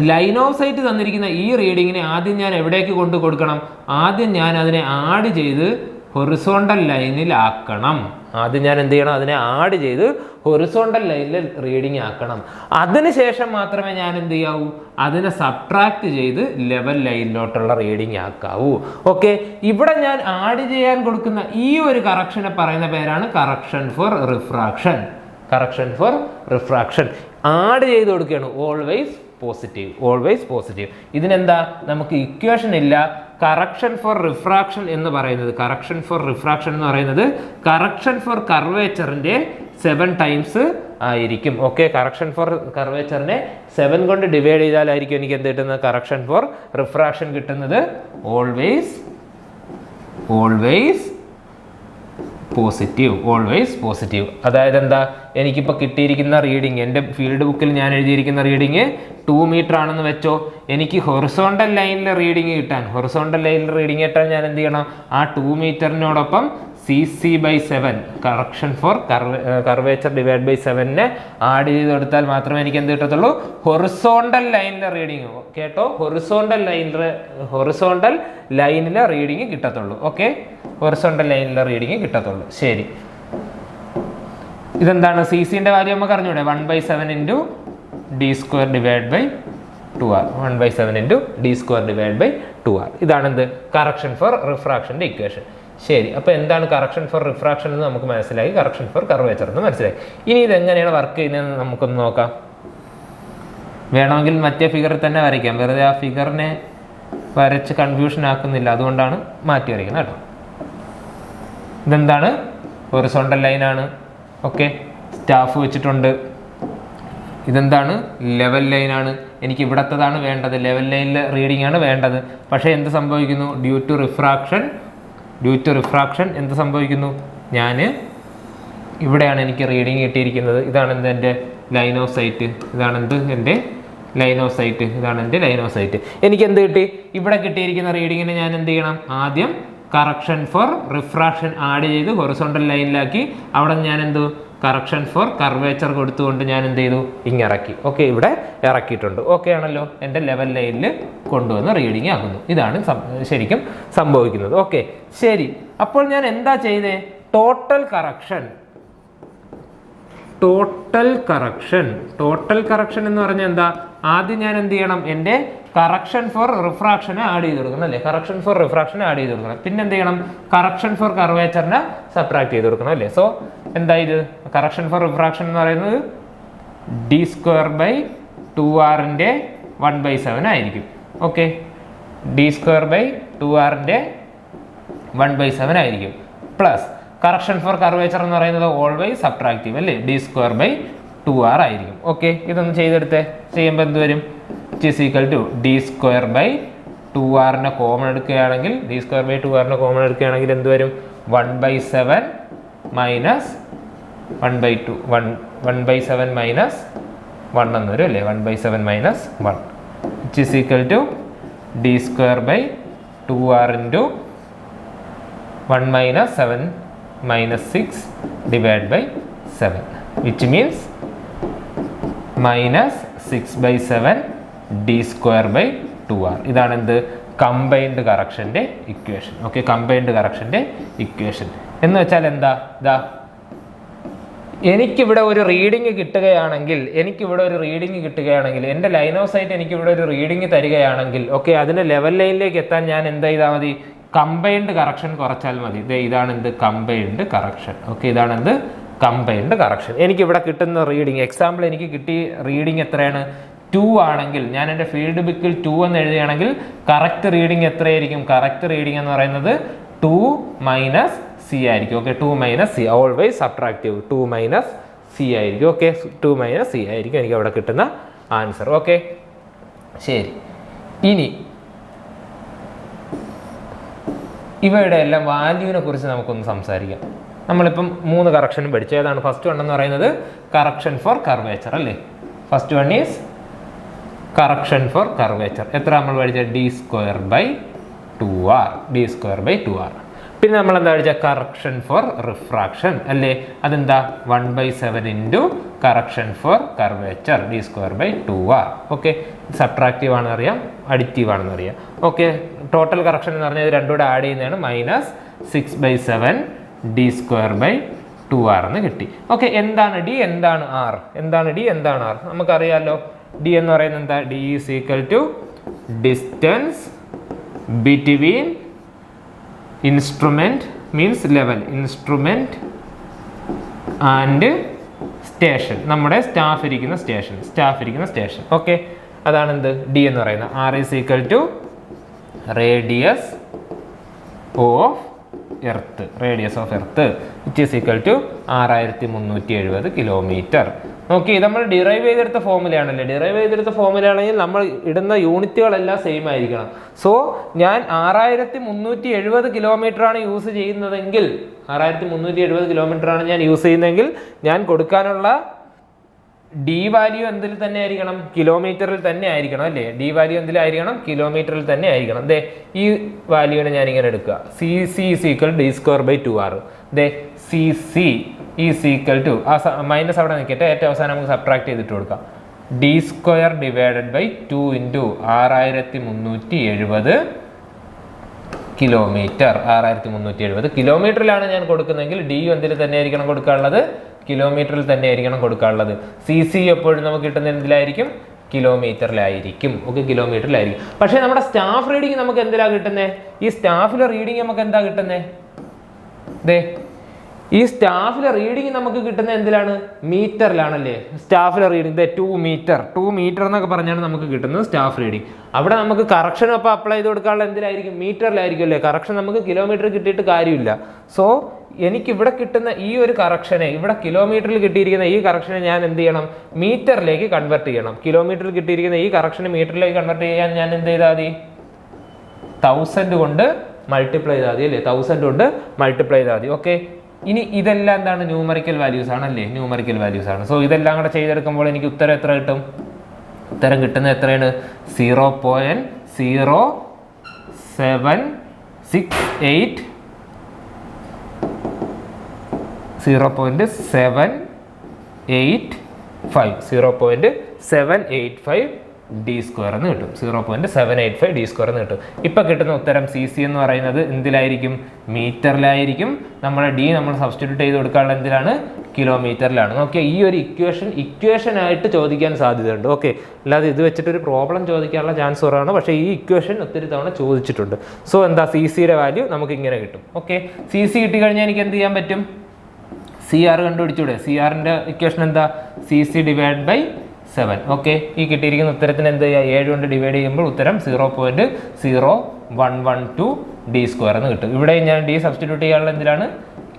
ലൈൻ ഓഫ് സൈറ്റ് തന്നിരിക്കുന്ന ഈ റീഡിങ്ങിനെ ആദ്യം ഞാൻ എവിടേക്ക് കൊണ്ട് കൊടുക്കണം, ആദ്യം ഞാൻ അതിനെ ആഡ് ചെയ്ത് ഹൊറിസോണ്ടൽ ലൈനിലാക്കണം. ആദ്യം ഞാൻ എന്ത് ചെയ്യണം, അതിനെ ആഡ് ചെയ്ത് ഹൊറിസോണ്ടൽ ലൈനിൽ റീഡിങ് ആക്കണം. അതിനുശേഷം മാത്രമേ ഞാൻ എന്ത് ചെയ്യാവൂ, അതിനെ സബ്ട്രാക്ട് ചെയ്ത് ലെവൽ ലൈനിലോട്ടുള്ള റീഡിങ് ആക്കാവൂ. ഓക്കെ, ഇവിടെ ഞാൻ ആഡ് ചെയ്യാൻ കൊടുക്കുന്ന ഈ ഒരു കറക്ഷനെ പറയുന്ന പേരാണ് correction four refraction. Correction four refraction add ചെയ്ത് കൊടുക്കുകയാണ്. Always positive, always positive. ഇതിനെന്താ, നമുക്ക് ഇക്വേഷൻ ഇല്ല. കറക്ഷൻ ഫോർ റിഫ്രാക്ഷൻ എന്ന് പറയുന്നത്, കറക്ഷൻ ഫോർ റിഫ്രാക്ഷൻ എന്ന് പറയുന്നത് കറക്ഷൻ ഫോർ കർവേച്ചറിൻ്റെ 7 ടൈംസ് ആയിരിക്കും. ഓക്കെ, കറക്ഷൻ ഫോർ കർവേച്ചറിനെ 7 കൊണ്ട് ഡിവൈഡ് ചെയ്താലായിരിക്കും എനിക്ക് എന്ത് കിട്ടുന്നത്, കറക്ഷൻ ഫോർ റിഫ്രാക്ഷൻ കിട്ടുന്നത്. Always always positive, always positive. അതായത് എന്താ, എനിക്കിപ്പോൾ കിട്ടിയിരിക്കുന്ന റീഡിങ്, എൻ്റെ ഫീൽഡ് ബുക്കിൽ ഞാൻ എഴുതിയിരിക്കുന്ന റീഡിങ് 2 മീറ്റർ ആണെന്ന് വെച്ചോ. എനിക്ക് ഹൊറിസോണ്ടൽ ലൈനിലെ റീഡിങ് കിട്ടാൻ, ഹൊറിസോണ്ടൽ ലൈനിലെ റീഡിങ് കിട്ടാൻ ഞാൻ എന്ത് ചെയ്യണം, ആ 2 മീറ്ററിനോടൊപ്പം CC/7 correction for curvature divide by 7നെ ആഡ് ചെയ്ത് കൊടുത്താൽ മാത്രമേ എനിക്ക് എന്ത് കിട്ടത്തുള്ളൂ, ഹൊറിസോണ്ടൽ ലൈനിലെ റീഡിങ്. കേട്ടോ, ഹൊറിസോണ്ടൽ ലൈനിലെ റീഡിങ് കിട്ടത്തുള്ളൂ. ഓക്കെ, ഹൊറിസോണ്ടൽ ലൈനിലെ റീഡിങ് കിട്ടത്തുള്ളൂ. ശരി, ഇതെന്താണ്, CCൻ്റെ വാല്യൂ നമുക്ക് അറിഞ്ഞൂടെ, 1/7 into d² divide by 2r. 1/7 into d² divide by 2r. ഇതാണെന്ത്, കറക്ഷൻ ഫോർ റിഫ്രാക്ഷൻ്റെ ഇക്വേഷൻ. ശരി, അപ്പോൾ എന്താണ് കറക്ഷൻ ഫോർ റിഫ്രാക്ഷൻ എന്ന് നമുക്ക് മനസ്സിലായി, കറക്ഷൻ ഫോർ കർവേച്ചർ എന്ന് മനസ്സിലായി. ഇനി ഇതെങ്ങനെയാണ് വർക്ക് ചെയ്യുന്നതെന്ന് നമുക്കൊന്ന് നോക്കാം. വേണമെങ്കിൽ മറ്റേ ഫിഗറിൽ തന്നെ വരയ്ക്കാം, വെറുതെ ആ ഫിഗറിനെ വരച്ച് കൺഫ്യൂഷൻ ആക്കുന്നില്ല, അതുകൊണ്ടാണ് മാറ്റി വരയ്ക്കുന്നത് കേട്ടോ. ഇതെന്താണ്, ഹൊറിസോണ്ടൽ ലൈനാണ്. ഓക്കെ, സ്റ്റാഫ് വെച്ചിട്ടുണ്ട്. ഇതെന്താണ്? ലെവൽ ലൈനാണ്. എനിക്ക് ഇവിടത്തതാണ് വേണ്ടത്, ലെവൽ ലൈനിലെ റീഡിംഗ് ആണ് വേണ്ടത്. പക്ഷേ എന്ത് സംഭവിക്കുന്നു? ഡ്യൂ ടു റിഫ്രാക്ഷൻ എന്ത് സംഭവിക്കുന്നു? ഞാൻ ഇവിടെയാണ് എനിക്ക് റീഡിങ് കിട്ടിയിരിക്കുന്നത്. ഇതാണ് എൻ്റെ ലൈൻ ഓഫ് സൈറ്റ്. ഇതാണ് എൻ്റെ ലൈൻ ഓഫ് സൈറ്റ്. ഇതാണ് എൻ്റെ ലൈൻ ഓഫ് സൈറ്റ്. എനിക്ക് എന്ത് കിട്ടി? ഇവിടെ കിട്ടിയിരിക്കുന്ന റീഡിങ്ങിന് ഞാൻ എന്ത് ചെയ്യണം? ആദ്യം കറക്ഷൻ ഫോർ റിഫ്രാക്ഷൻ ആഡ് ചെയ്ത് ഹൊറിസോണ്ടൽ ലൈനിലാക്കി. അവിടെ ഞാൻ കറക്ഷൻ ഫോർ കർവേച്ചർ കൊടുത്തുകൊണ്ട് ഞാൻ എന്ത് ചെയ്തു? ഇറക്കി. ഓക്കെ, ഇവിടെ ഇറക്കിയിട്ടുണ്ട്. ഓക്കെ ആണല്ലോ. എൻ്റെ ലെവൽ ലൈനിൽ കൊണ്ടുവന്ന് റീഡിങ് ആക്കുന്നു. ഇതാണ് ശരിക്കും സംഭവിക്കുന്നത്. ഓക്കെ, ശരി. അപ്പോൾ ഞാൻ എന്താ ചെയ്തേ? ടോട്ടൽ കറക്ഷൻ എന്ന് പറഞ്ഞാൽ എന്താ? ആദ്യം ഞാൻ എന്ത് ചെയ്യണം? എൻ്റെ കറക്ഷൻ ഫോർ റിഫ്രാക്ഷനെ ആഡ് ചെയ്ത് കൊടുക്കണം അല്ലേ? കറക്ഷൻ ഫോർ റിഫ്രാക്ഷനെ ആഡ് ചെയ്ത് കൊടുക്കണം. പിന്നെ എന്ത് ചെയ്യണം? കറക്ഷൻ ഫോർ കർവേച്ചറിനെ സബ്ട്രാക്ട് ചെയ്ത് കൊടുക്കണം അല്ലേ? സോ എന്താ ഇത്? കറക്ഷൻ ഫോർ റിഫ്രാക്ഷൻ എന്ന് പറയുന്നത് d²/2r-ന്റെ 1/7 ആയിരിക്കും. ഓക്കെ, d²/2r-ന്റെ 1/7 ആയിരിക്കും. പ്ലസ് കറക്ഷൻ ഫോർ കർവേച്ചർ എന്ന് പറയുന്നത് ഓൾവേസ് സബ്ട്രാക്റ്റീവ് അല്ലേ? d²/2r ആയിരിക്കും. ഓക്കെ, ഇതൊന്ന് ചെയ്യുമ്പോൾ എന്ത് വരും? ഇറ്റ് ഈക്വൽ ടു d²/2r-നെ കോമൺ എടുക്കുകയാണെങ്കിൽ എന്ത് വരും? 1/7 മൈനസ് 1/2 1/7 മൈനസ് 1 എന്ന് വരും അല്ലേ? 1/7 minus 1 it is equal to d²/2r into 1 minus 7 minus 6 divide by 7 which means minus 6/7 d²/2r. ഇതാണ് എന്ത്? കമ്പൈൻഡ് കറക്ഷൻ്റെ ഇക്വേഷൻ. ഓക്കെ, കമ്പൈൻഡ് കറക്ഷൻ്റെ ഇക്വേഷൻ എന്ന് വെച്ചാൽ എന്താ? എനിക്കിവിടെ ഒരു റീഡിങ് കിട്ടുകയാണെങ്കിൽ എൻ്റെ ലൈൻ ഓഫ് സൈറ്റ് എനിക്കിവിടെ ഒരു റീഡിങ് തരികയാണെങ്കിൽ ഓക്കെ, അതിന് ലെവൽ ലൈനിലേക്ക് എത്താൻ ഞാൻ എന്ത് ചെയ്താൽ മതി? കമ്പൈൻഡ് കറക്ഷൻ കുറച്ചാൽ മതി. ഇതാണ് എന്ത്? Combined correction. ഓക്കെ, ഇതാണ് എന്ത്? Combined correction. എനിക്കിവിടെ കിട്ടുന്ന റീഡിങ്, എക്സാമ്പിൾ എനിക്ക് കിട്ടിയ റീഡിങ് എത്രയാണ്? 2 ആണെങ്കിൽ ഞാൻ എൻ്റെ ഫീൽഡ് ബുക്കിൽ 2 എന്ന് എഴുതുകയാണെങ്കിൽ കറക്റ്റ് റീഡിങ് എത്രയായിരിക്കും? കറക്റ്റ് റീഡിങ് എന്ന് പറയുന്നത് 2 മൈനസ് സി ആയിരിക്കും. Okay, 2 minus C, always subtractive. 2 minus C ആയിരിക്കും. ഓക്കെ, 2 മൈനസ് സി ആയിരിക്കും എനിക്ക് അവിടെ കിട്ടുന്ന ആൻസർ. ഓക്കെ, ശരി. ഇനി ഇവയുടെ എല്ലാം വാല്യൂവിനെ കുറിച്ച് നമുക്കൊന്ന് സംസാരിക്കാം. നമ്മളിപ്പം 3 കറക്ഷനും പഠിച്ചു. ഏതാണ്? ഫസ്റ്റ് വൺ എന്ന് പറയുന്നത് കറക്ഷൻ ഫോർ കർവേച്ചർ അല്ലേ? First one is correction for curvature. എത്ര നമ്മൾ പഠിച്ച? d²/2r. പിന്നെ നമ്മൾ എന്താ പഠിച്ച? കറക്ഷൻ ഫോർ റിഫ്രാക്ഷൻ അല്ലേ? അതെന്താ? 1/7 into correction for curvature d²/2r. Okay, subtractive ആണെന്ന് അറിയാം, അഡിറ്റീവ് ആണെന്ന് അറിയാം. ഓക്കെ, ടോട്ടൽ കറക്ഷൻ എന്ന് പറഞ്ഞാൽ ഇത് രണ്ടും കൂടെ ആഡ് ചെയ്യുന്നതാണ്. മൈനസ് 6/7 d²/2r എന്ന് കിട്ടി. ഓക്കെ, എന്താണ് d? എന്താണ് r? നമുക്കറിയാമല്ലോ. d എന്ന് പറയുന്നത് എന്താ? d is equal to distance between instrument means level, instrument and station, നമ്മുടെ സ്റ്റാഫ് ഇരിക്കുന്ന സ്റ്റേഷൻ. ഓക്കെ, അതാണ് എന്ത്? d എന്ന് പറയുന്നത്. r is equal to radius of earth, it is equal to 6370 kilometre. നോക്കി, നമ്മൾ ഡിറൈവ് ചെയ്തെടുത്ത ഫോമുലയാണെങ്കിൽ നമ്മൾ ഇടുന്ന യൂണിറ്റുകളെല്ലാം സെയിം ആയിരിക്കണം. സോ ഞാൻ 6370 കിലോമീറ്റർ ആണ് യൂസ് ചെയ്യുന്നതെങ്കിൽ, 6370 കിലോമീറ്റർ ആണ് ഞാൻ യൂസ് ചെയ്യുന്നതെങ്കിൽ ഞാൻ കൊടുക്കാനുള്ള ഡി വാല്യൂ എന്തിൽ തന്നെ ആയിരിക്കണം? കിലോമീറ്ററിൽ തന്നെ ആയിരിക്കണം അല്ലേ? ഡി വാല്യൂ എന്തിലായിരിക്കണം? കിലോമീറ്ററിൽ തന്നെ ആയിരിക്കണം. ദേ ഈ വാല്യൂവിനെ ഞാൻ ഇങ്ങനെ എടുക്കുക. C C is equal d²/2r. ദേ C C is equal to, ആ മൈനസ് അവിടെ നിൽക്കട്ടെ, ഏറ്റവും അവസാനം നമുക്ക് സബ്ട്രാക്ട് ചെയ്തിട്ട് കൊടുക്കാം. d²/2 into 6370 kilometre. 6370 കിലോമീറ്ററിലാണ് ഞാൻ കൊടുക്കുന്നതെങ്കിൽ ഡി എന്തിൽ തന്നെ ആയിരിക്കണം കൊടുക്കാനുള്ളത്? കിലോമീറ്ററിൽ തന്നെ ആയിരിക്കണം കൊടുക്കാനുള്ളത്. സി സി എപ്പോഴും നമുക്ക് കിട്ടുന്ന എന്തിലായിരിക്കും? കിലോമീറ്ററിലായിരിക്കും. ഓക്കെ, കിലോമീറ്ററിലായിരിക്കും. പക്ഷേ നമ്മുടെ സ്റ്റാഫ് റീഡിങ് നമുക്ക് എന്തിലാണ് കിട്ടുന്നത്? ഈ സ്റ്റാഫിലെ റീഡിങ് നമുക്ക് എന്താ കിട്ടുന്നത്? ദേ ഈ സ്റ്റാഫിലെ റീഡിങ് നമുക്ക് കിട്ടുന്നത് എന്തിലാണ്? മീറ്ററിലാണല്ലേ? സ്റ്റാഫിലെ റീഡിങ് 2 മീറ്റർ എന്നൊക്കെ പറഞ്ഞാണ് നമുക്ക് കിട്ടുന്നത് സ്റ്റാഫ് റീഡിങ്. അവിടെ നമുക്ക് കറക്ഷൻ അപ്പോൾ അപ്ലൈ ചെയ്ത് കൊടുക്കാനുള്ള എന്തിലായിരിക്കും? മീറ്ററിലായിരിക്കും അല്ലേ? കറക്ഷൻ നമുക്ക് കിലോമീറ്റർ കിട്ടിയിട്ട് കാര്യമില്ല. സോ എനിക്ക് ഇവിടെ കിട്ടുന്ന ഈ ഒരു കറക്ഷനെ, ഇവിടെ കിലോമീറ്ററിൽ കിട്ടിയിരിക്കുന്ന ഈ കറക്ഷനെ ഞാൻ എന്ത് ചെയ്യണം, മീറ്ററിലേക്ക് കൺവെർട്ട് ചെയ്യണം. കിലോമീറ്ററിൽ കിട്ടിയിരിക്കുന്ന ഈ കറക്ഷനെ മീറ്ററിലേക്ക് കൺവെർട്ട് ചെയ്യാൻ ഞാൻ എന്ത് ചെയ്താൽ മതി, 1000 കൊണ്ട് മൾട്ടിപ്ലൈ ചെയ്താൽ മതി അല്ലേ, 1000 കൊണ്ട് മൾട്ടിപ്ലൈ ചെയ്താൽ മതി. ഓക്കെ, ഇനി ഇതെല്ലാം എന്താണ്, ന്യൂമറിക്കൽ വാല്യൂസ് ആണല്ലേ, ന്യൂമറിക്കൽ വാല്യൂസ് ആണ്. സോ ഇതെല്ലാം കൂടെ ചെയ്തെടുക്കുമ്പോൾ എനിക്ക് ഉത്തരം എത്ര കിട്ടും? ഉത്തരം കിട്ടുന്നത് എത്രയാണ്? 0.0768 0.785 d സ്ക്വയർ എന്ന് കിട്ടും. 0.785 d സ്ക്വയർ എന്ന് കിട്ടും. ഇപ്പം കിട്ടുന്ന ഉത്തരം CC എന്ന് പറയുന്നത് എന്തിലായിരിക്കും? മീറ്ററിലായിരിക്കും. നമ്മുടെ D നമ്മൾ സബ്സ്റ്റിറ്റ്യൂട്ട് ചെയ്ത് കൊടുക്കാനുള്ള എന്തിലാണ്? കിലോമീറ്ററിലാണ്. ഓക്കെ, ഈ ഒരു ഇക്വേഷൻ ആയിട്ട് ചോദിക്കാൻ സാധ്യതയുണ്ട്. ഓക്കെ, അല്ലാതെ ഇത് വെച്ചിട്ട് ഒരു പ്രോബ്ലം ചോദിക്കാനുള്ള ചാൻസ് കുറവാണ്. പക്ഷേ ഈ ഇക്വേഷൻ ഒത്തിരി തവണ ചോദിച്ചിട്ടുണ്ട്. സോ എന്താ, CCയുടെ വാല്യൂ നമുക്ക് ഇങ്ങനെ കിട്ടും. ഓക്കെ, CC കിട്ടിക്കഴിഞ്ഞാൽ എനിക്ക് എന്ത് ചെയ്യാൻ പറ്റും? CR കണ്ടുപിടിച്ചൂടെ? CRൻ്റെ ഇക്വേഷൻ എന്താ? CC divide by 7. ഓക്കെ, ഈ കിട്ടിയിരിക്കുന്ന ഉത്തരത്തിന് എന്ത് ചെയ്യുക? 7 കൊണ്ട് ഡിവൈഡ് ചെയ്യുമ്പോൾ ഉത്തരം 0.0112 d സ്ക്വയർ എന്ന് കിട്ടും. ഇവിടെ ഞാൻ D സബ്സ്റ്റിറ്റ്യൂട്ട് ചെയ്യാനുള്ള എന്തിലാണ്?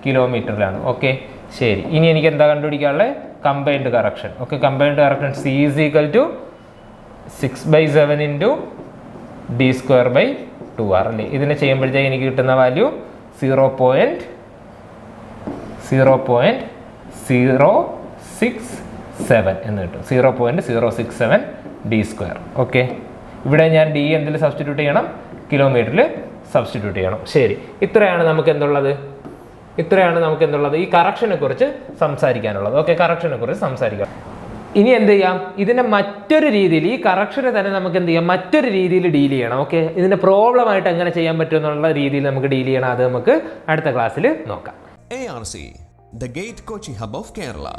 കിലോമീറ്ററിലാണ്. ഓക്കെ, ശരി. ഇനി എനിക്ക് എന്താ കണ്ടുപിടിക്കാനുള്ളത്? Combined correction. Okay, combined correction C is equal to 6/7 into d square by 2r അല്ലേ. ഇതിനെ ചെയ്യുമ്പോഴത്തേക്ക് എനിക്ക് കിട്ടുന്ന വാല്യൂ 0.067 എന്ന് കിട്ടും. 0.067 d സ്ക്വയർ. ഓക്കെ, ഇവിടെ ഞാൻ D എന്തിൽ സബ്സ്റ്റിറ്റ്യൂട്ട് ചെയ്യണം? കിലോമീറ്ററിൽ സബ്സ്റ്റിറ്റ്യൂട്ട് ചെയ്യണം. ശരി, ഇത്രയാണ് നമുക്ക് എന്തുള്ളത്? ഈ കറക്ഷനെ കുറിച്ച് സംസാരിക്കാനുള്ളത്. ഓക്കെ, കറക്ഷനെ കുറിച്ച് സംസാരിക്കാം. ഇനി എന്ത് ചെയ്യാം? ഇതിനെ മറ്റൊരു രീതിയിൽ, ഈ കറക്ഷനെ തന്നെ നമുക്ക് എന്ത് ചെയ്യാം? മറ്റൊരു രീതിയിൽ ഡീൽ ചെയ്യണം. ഓക്കെ, ഇതിന്റെ പ്രോബ്ലം ആയിട്ട് എങ്ങനെ ചെയ്യാൻ പറ്റും എന്നുള്ള രീതിയിൽ നമുക്ക് ഡീൽ ചെയ്യണം. അത് നമുക്ക് അടുത്ത ക്ലാസ്സിൽ നോക്കാം. ARC, the Gate Kochi Hub of Kerala.